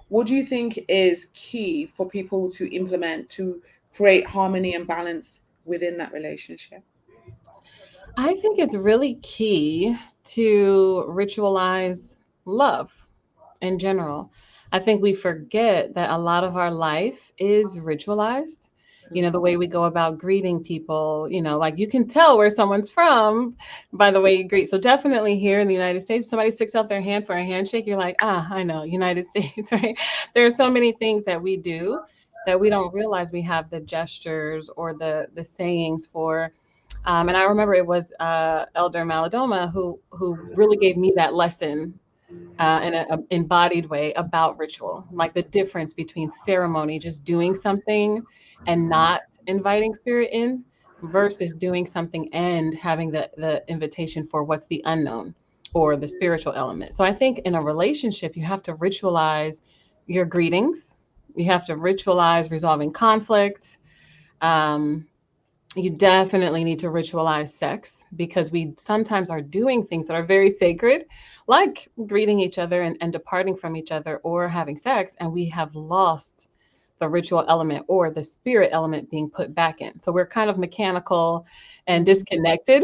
what do you think is key for people to implement to create harmony and balance within that relationship? I think it's really key to ritualize love in general. I think we forget that a lot of our life is ritualized. You know, the way we go about greeting people, you know, like you can tell where someone's from by the way you greet. So definitely here in the United States, somebody sticks out their hand for a handshake, you're like, ah, I know, United States, right? There are so many things that we do that we don't realize we have the gestures or the sayings for. And I remember it was Elder Maladoma who really gave me that lesson in an embodied way about ritual, like the difference between ceremony, just doing something and not inviting spirit in, versus doing something and having the invitation for what's the unknown or the spiritual element. So I think in a relationship, you have to ritualize your greetings. You have to ritualize resolving conflict. Um, you definitely need to ritualize sex because we sometimes are doing things that are very sacred, like greeting each other and departing from each other or having sex, and we have lost the ritual element or the spirit element being put back in. So we're kind of mechanical and disconnected,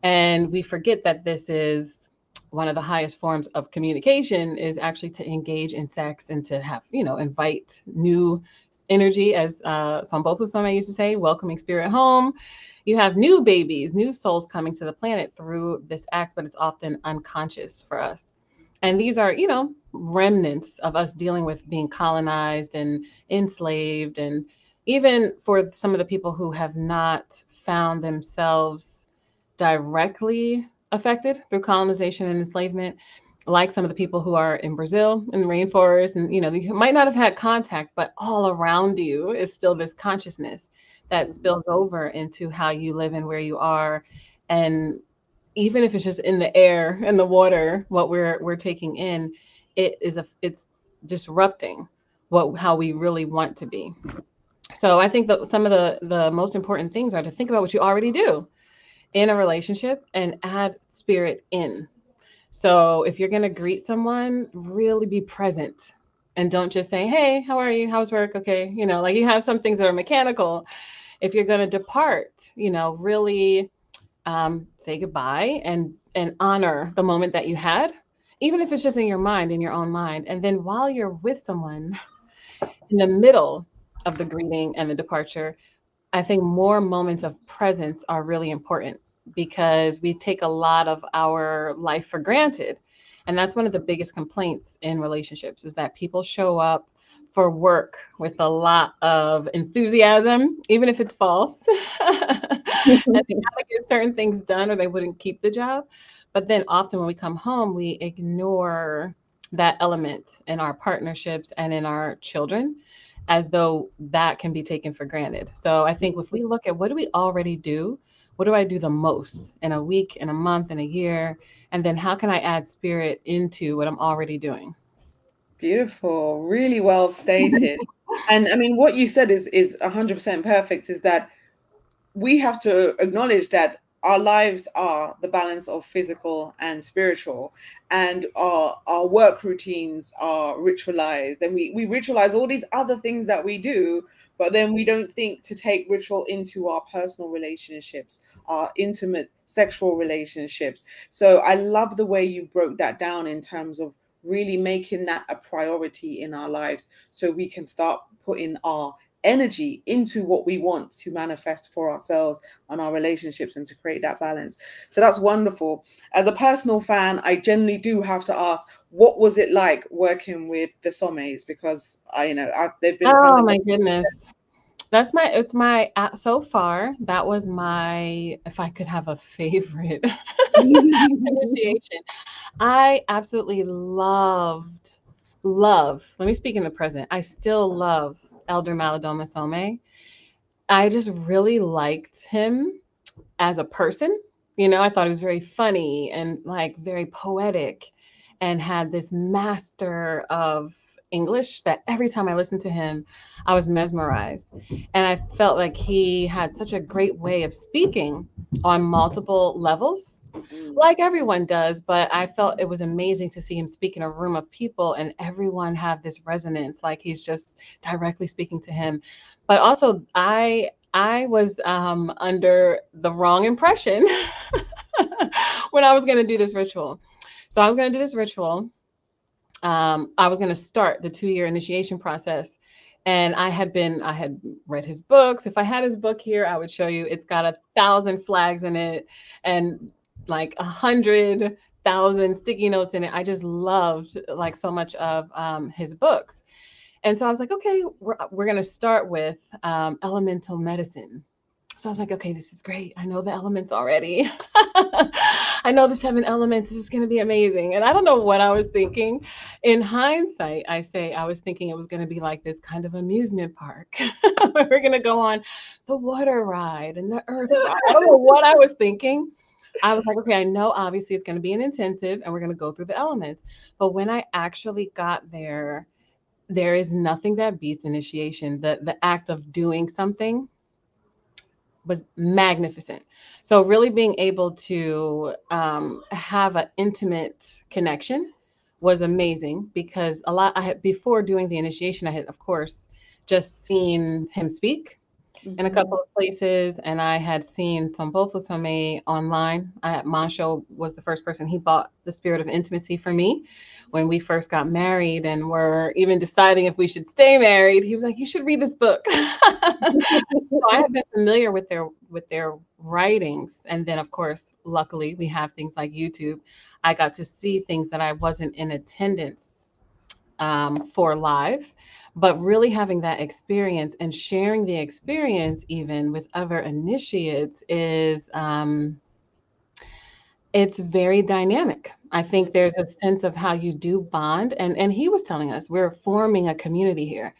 and we forget that this is one of the highest forms of communication is actually to engage in sex and to have, you know, invite new energy, as Sambofu Some used to say, welcoming spirit home. You have new babies, new souls coming to the planet through this act, but it's often unconscious for us. And these are, you know, remnants of us dealing with being colonized and enslaved. And even for some of the people who have not found themselves directly affected through colonization and enslavement, like some of the people who are in Brazil in the rainforest, and you know, you might not have had contact, but all around you is still this consciousness that spills over into how you live and where you are. And even if it's just in the air and the water, what we're taking in, it's disrupting what how we really want to be. So I think that some of the most important things are to think about what you already do in a relationship and add spirit in. So if you're going to greet someone, really be present and don't just say, "Hey, how are you? How's work?" Okay. You know, like you have some things that are mechanical. If you're going to depart, you know, really say goodbye and honor the moment that you had, even if it's just in your mind, in your own mind. And then while you're with someone in the middle of the greeting and the departure, I think more moments of presence are really important because we take a lot of our life for granted. And that's one of the biggest complaints in relationships is that people show up for work with a lot of enthusiasm, even if it's false. And they gotta get certain things done or they wouldn't keep the job. But then often when we come home, we ignore that element in our partnerships and in our children as though that can be taken for granted. So I think if we look at what do we already do, what do I do the most in a week, in a month, in a year, and then how can I add spirit into what I'm already doing? Beautiful, really well stated. And I mean, what you said is 100% perfect. Is that we have to acknowledge that our lives are the balance of physical and spiritual, and our work routines are ritualized, and we ritualize all these other things that we do, but then we don't think to take ritual into our personal relationships, our intimate sexual relationships. So I love the way you broke that down in terms of really making that a priority in our lives so we can start putting our energy into what we want to manifest for ourselves and our relationships and to create that balance. So that's wonderful. As a personal fan, I generally do have to ask, what was it like working with the Sommets? Because they've been Oh fundamental. my goodness. That's my it's my so far that was my if I could have a favorite initiation. I absolutely love. Let me speak in the present. I still love Elder Maladoma Some. I just really liked him as a person. You know, I thought he was very funny and like very poetic and had this master of English that every time I listened to him, I was mesmerized. And I felt like he had such a great way of speaking on multiple levels, Mm. like everyone does. But I felt it was amazing to see him speak in a room of people and everyone have this resonance, like he's just directly speaking to him. But also, I was under the wrong impression when I was going to do this ritual. So I was going to do this ritual. I was going to start the 2 year initiation process. And I had read his books. If I had his book here, I would show you. It's got 1,000 flags in it and like 100,000 sticky notes in it. I just loved like so much of his books. And so I was like, okay, we're going to start with elemental medicine. So I was like, okay, this is great. I know the elements already. I know the 7 elements. This is going to be amazing. And I don't know what I was thinking. In hindsight, I say I was thinking it was going to be like this kind of amusement park. We're going to go on the water ride and the earth ride. I don't know what I was thinking. I was like, okay, I know obviously it's going to be an intensive and we're going to go through the elements. But when I actually got there, there is nothing that beats initiation. The act of doing something was magnificent. So really being able to have an intimate connection was amazing because a lot I had before doing the initiation, I had of course just seen him speak in a Mhm. couple of places, and I had seen Sombofu Some online. Montsho was the first person. He bought the Spirit of Intimacy for me when we first got married and were even deciding if we should stay married. He was like, "You should read this book." So I have been familiar with their writings, and then of course, luckily, we have things like YouTube. I got to see things that I wasn't in attendance for live, but really having that experience and sharing the experience even with other initiates is it's very dynamic. I think there's a sense of how you do bond, and he was telling us we're forming a community here.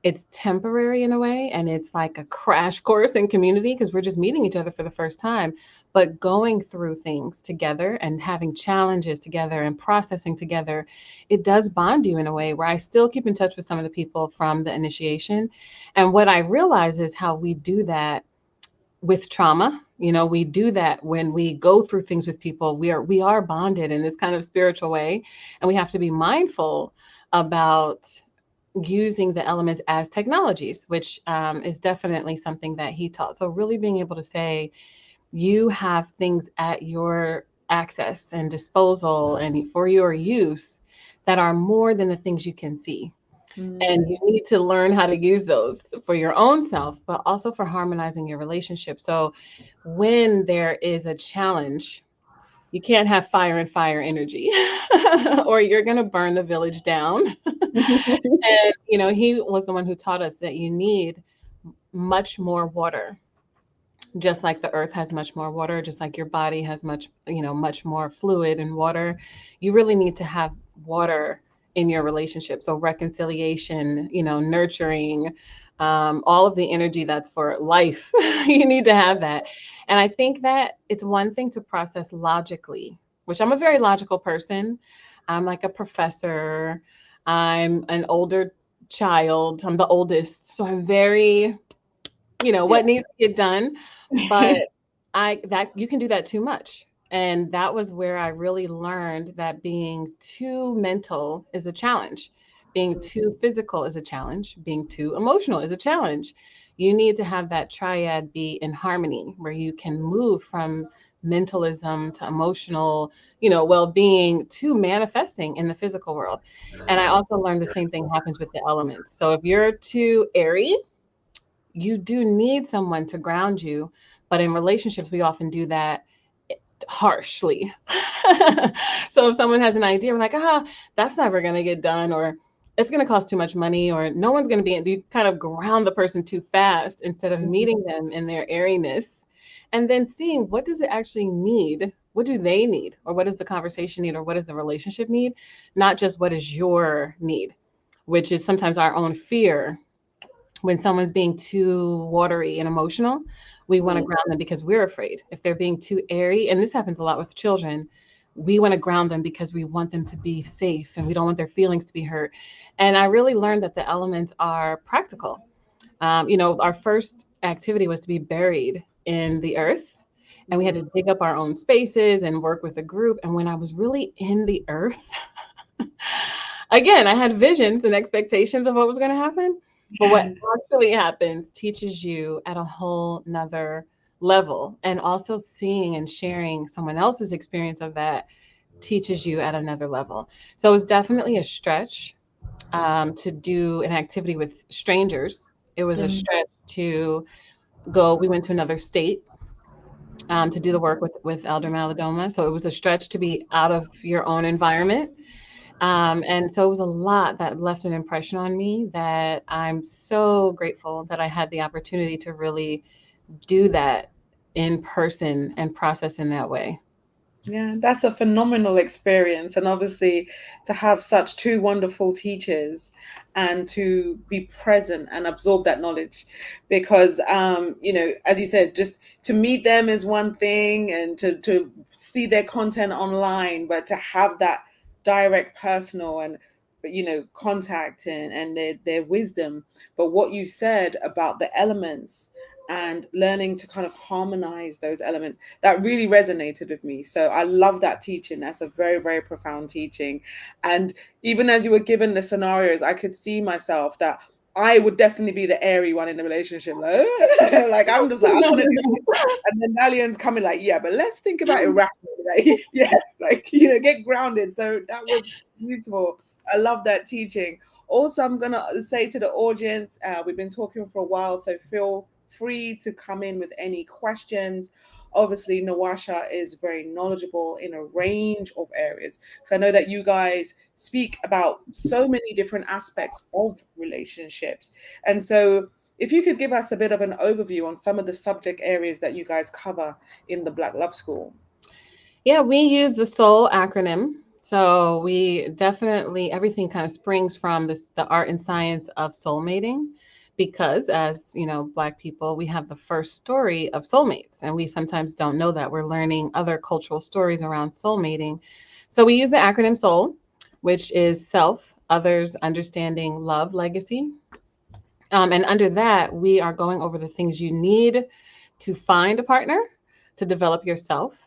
It's temporary in a way, and it's like a crash course in community because we're just meeting each other for the first time, but going through things together and having challenges together and processing together, it does bond you in a way where I still keep in touch with some of the people from the initiation. And what I realize is how we do that with trauma. You know, we do that when we go through things with people. We are bonded in this kind of spiritual way, and we have to be mindful about using the elements as technologies, which is definitely something that he taught. So really being able to say you have things at your access and disposal and for your use that are more than the things you can see. And Mm. you need to learn how to use those for your own self, but also for harmonizing your relationship. So when there is a challenge, you can't have fire and fire energy, or you're going to burn the village down. And, you know, he was the one who taught us that you need much more water, just like the earth has much more water, just like your body has much, you know, much more fluid and water. You really need to have water in your relationship. So reconciliation, you know, nurturing, all of the energy that's for life, you need to have that. And I think that it's one thing to process logically, which I'm a very logical person. I'm like a professor. I'm an older child. I'm the oldest. So I'm very, you know, Yeah. what needs to get done. But I that you can do that too much. And that was where I really learned that being too mental is a challenge. Being too physical is a challenge. Being too emotional is a challenge. You need to have that triad be in harmony where you can move from mentalism to emotional, you know, well-being to manifesting in the physical world. And I also learned the same thing happens with the elements. So if you're too airy, you do need someone to ground you. But in relationships, we often do that harshly. So if someone has an idea, we're like, that's never going to get done, or it's going to cost too much money, or no one's going to be, you kind of ground the person too fast instead of meeting them in their airiness and then seeing what does it actually need? What do they need? Or what does the conversation need? Or what does the relationship need? Not just what is your need, which is sometimes our own fear when someone's being too watery and emotional, we want to Mm. ground them because we're afraid. If they're being too airy, and this happens a lot with children, we want to ground them because we want them to be safe and we don't want their feelings to be hurt. And I really learned that the elements are practical. Our first activity was to be buried in the earth, and we had to Mm. dig up our own spaces and work with a group. And when I was really in the earth, again, I had visions and expectations of what was going to happen. But what actually happens teaches you at a whole nother level. And also seeing and sharing someone else's experience of that teaches you at another level. So it was definitely a stretch to do an activity with strangers. It was a Mm. stretch to go. We went to another state to do the work with elder malodoma. So it was a stretch to be out of your own environment. And so it was a lot that left an impression on me that I'm so grateful that I had the opportunity to really do that in person and process in that way. Yeah, that's a phenomenal experience. And obviously, to have such two wonderful teachers and to be present and absorb that knowledge. Because, as you said, just to meet them is one thing and to see their content online, but to have that direct personal and, contact and their wisdom. But what you said about the elements and learning to kind of harmonize those elements, that really resonated with me. So I love that teaching. That's a very, very profound teaching. And even as you were given the scenarios, I could see myself that I would definitely be the airy one in the relationship. Like, like I'm just like, I want to do this. And then Dalian's coming like, yeah, but let's think about it rationally. Like, yeah, like, get grounded. So that was useful. I love that teaching. Also, I'm going to say to the audience, we've been talking for a while, so feel free to come in with any questions. Obviously, Nawasha is very knowledgeable in a range of areas. So I know that you guys speak about so many different aspects of relationships. And so if you could give us a bit of an overview on some of the subject areas that you guys cover in the Black Love School. Yeah, we use the SOUL acronym. So we definitely, everything kind of springs from the art and science of soulmating, because as you know, Black people, we have the first story of soulmates, and we sometimes don't know that. We're learning other cultural stories around soulmating. So we use the acronym SOUL, which is self, others, understanding, love, legacy. And under that, we are going over the things you need to find a partner, to develop yourself,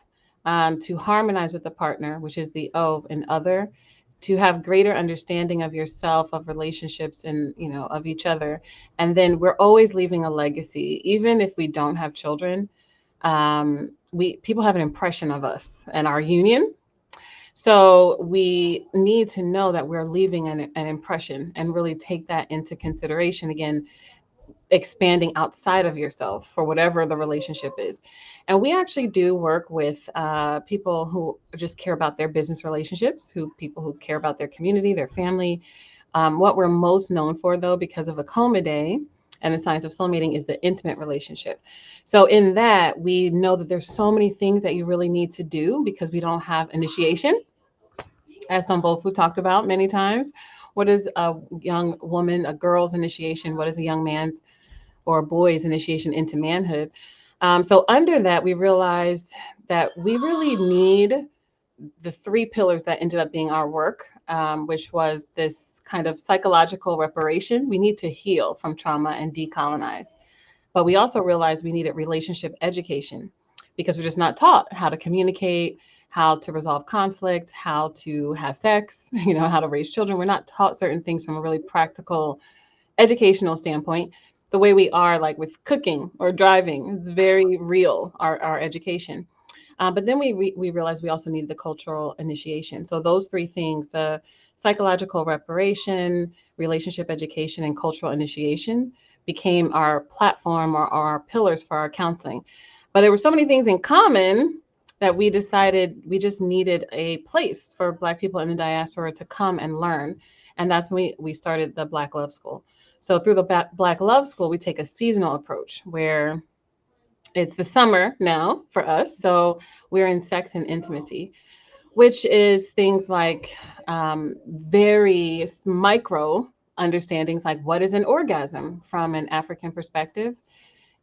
to harmonize with the partner, which is the O and other, to have greater understanding of yourself, of relationships, and of each other. And then we're always leaving a legacy, even if we don't have children. We people have an impression of us and our union. So we need to know that we're leaving an impression and really take that into consideration. Again, expanding outside of yourself for whatever the relationship is. And we actually do work with people who just care about their business relationships, people who care about their community, their family. What we're most known for, though, because of Akoma Day and the science of soul meeting, is the intimate relationship. So in that, we know that there's so many things that you really need to do because we don't have initiation, as some Bofu talked about many times. What is a young woman, a girl's initiation? What is a young man's or boys' initiation into manhood? So under that, we realized that we really need the three pillars that ended up being our work, which was this kind of psychological reparation. We need to heal from trauma and decolonize. But we also realized we needed relationship education because we're just not taught how to communicate, how to resolve conflict, how to have sex, how to raise children. We're not taught certain things from a really practical educational standpoint, the way we are like with cooking or driving. It's very real, our education. But then we realized we also needed the cultural initiation. So those three things, the psychological reparation, relationship education, and cultural initiation, became our platform or our pillars for our counseling. But there were so many things in common that we decided we just needed a place for Black people in the diaspora to come and learn. And that's when we started the Black Love School. So through the Black Love School, we take a seasonal approach where it's the summer now for us. So we're in sex and intimacy, which is things like very micro understandings, like what is an orgasm from an African perspective.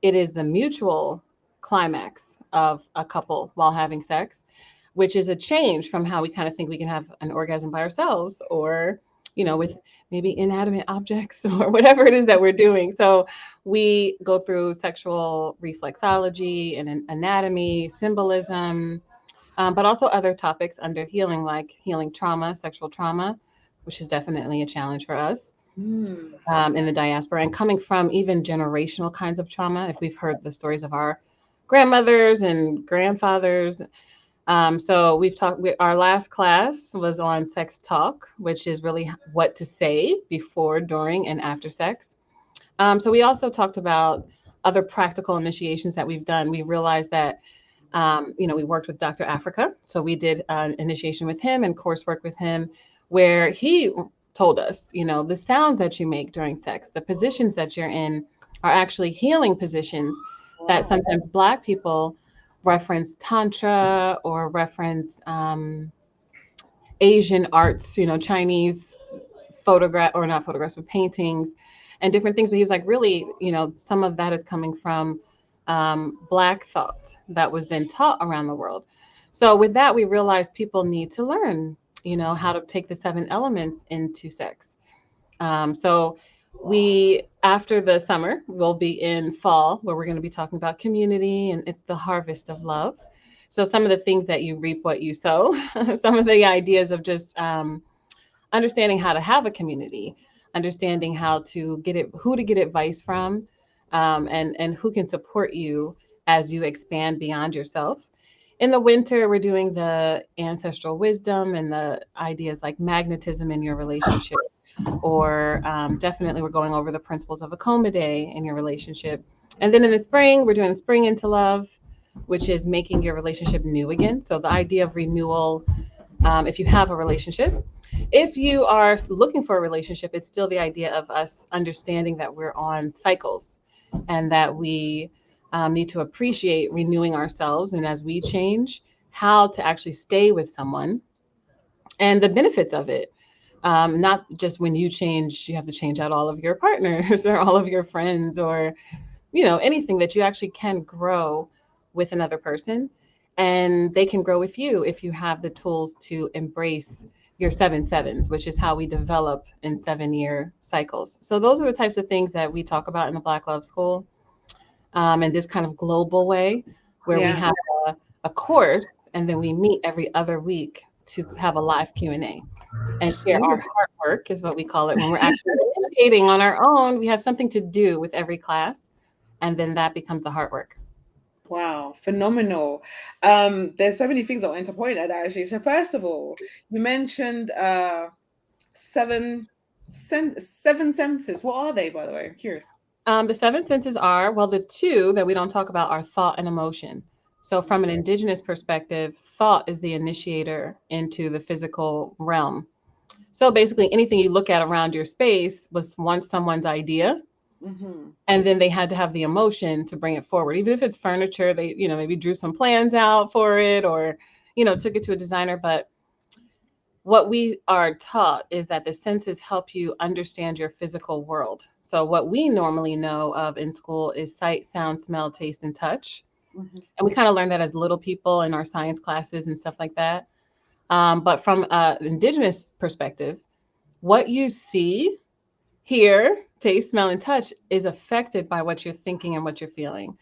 It is the mutual climax of a couple while having sex. which is a change from how we kind of think we can have an orgasm by ourselves, or with maybe inanimate objects or whatever it is that we're doing. So we go through sexual reflexology and anatomy, symbolism, but also other topics under healing, like healing trauma, sexual trauma, which is definitely a challenge for us Mm. in the diaspora, and coming from even generational kinds of trauma. If we've heard the stories of our grandmothers and grandfathers. So we've talked, our last class was on sex talk, which is really what to say before, during, and after sex. So we also talked about other practical initiations that we've done. We realized that we worked with Dr. Africa. So we did an initiation with him and coursework with him where he told us, the sounds that you make during sex, the positions that you're in are actually healing positions that Wow. sometimes Black people reference Tantra or reference Asian arts, Chinese photograph, or not photographs, but paintings and different things. But he was like, really, some of that is coming from Black thought that was then taught around the world. So with that, we realized people need to learn, how to take the 7 elements into sex. So we, after the summer, we'll be in fall where we're going to be talking about community, and it's the harvest of love. So some of the things that you reap what you sow, some of the ideas of just understanding how to have a community, understanding how to get it, who to get advice from, and who can support you as you expand beyond yourself. In the winter, we're doing the ancestral wisdom and the ideas like magnetism in your relationship, or definitely we're going over the principles of Akoma Day in your relationship. And then in the spring, we're doing the spring into love, which is making your relationship new again. So the idea of renewal, if you have a relationship. If you are looking for a relationship, it's still the idea of us understanding that we're on cycles and that we need to appreciate renewing ourselves. And as we change, how to actually stay with someone and the benefits of it. Not just when you change, you have to change out all of your partners or all of your friends, or anything, that you actually can grow with another person, and they can grow with you if you have the tools to embrace your 7 sevens, which is how we develop in 7-year cycles. So those are the types of things that we talk about in the Black Love School, in this kind of global way, where we Yeah. have a course and then we meet every other week to have a live Q&A and share our Beautiful. heart work, is what we call it. When we're actually initiating on our own, we have something to do with every class, and then that becomes the heart work. Wow, phenomenal. There's so many things I wanted to point at actually. So first of all, you mentioned seven senses. What are they, by the way? I'm curious. The 7 senses are, well, the two that we don't talk about are thought and emotion. So, from an indigenous perspective, thought is the initiator into the physical realm. So, basically, anything you look at around your space was once someone's idea, Mm-hmm. and then they had to have the emotion to bring it forward. Even if it's furniture, they, maybe drew some plans out for it, or, took it to a designer. But what we are taught is that the senses help you understand your physical world. So, what we normally know of in school is sight, sound, smell, taste, and touch. Mm-hmm. And we kind of learn that as little people in our science classes and stuff like that. But from an indigenous perspective, what you see, hear, taste, smell, and touch is affected by what you're thinking and what you're feeling.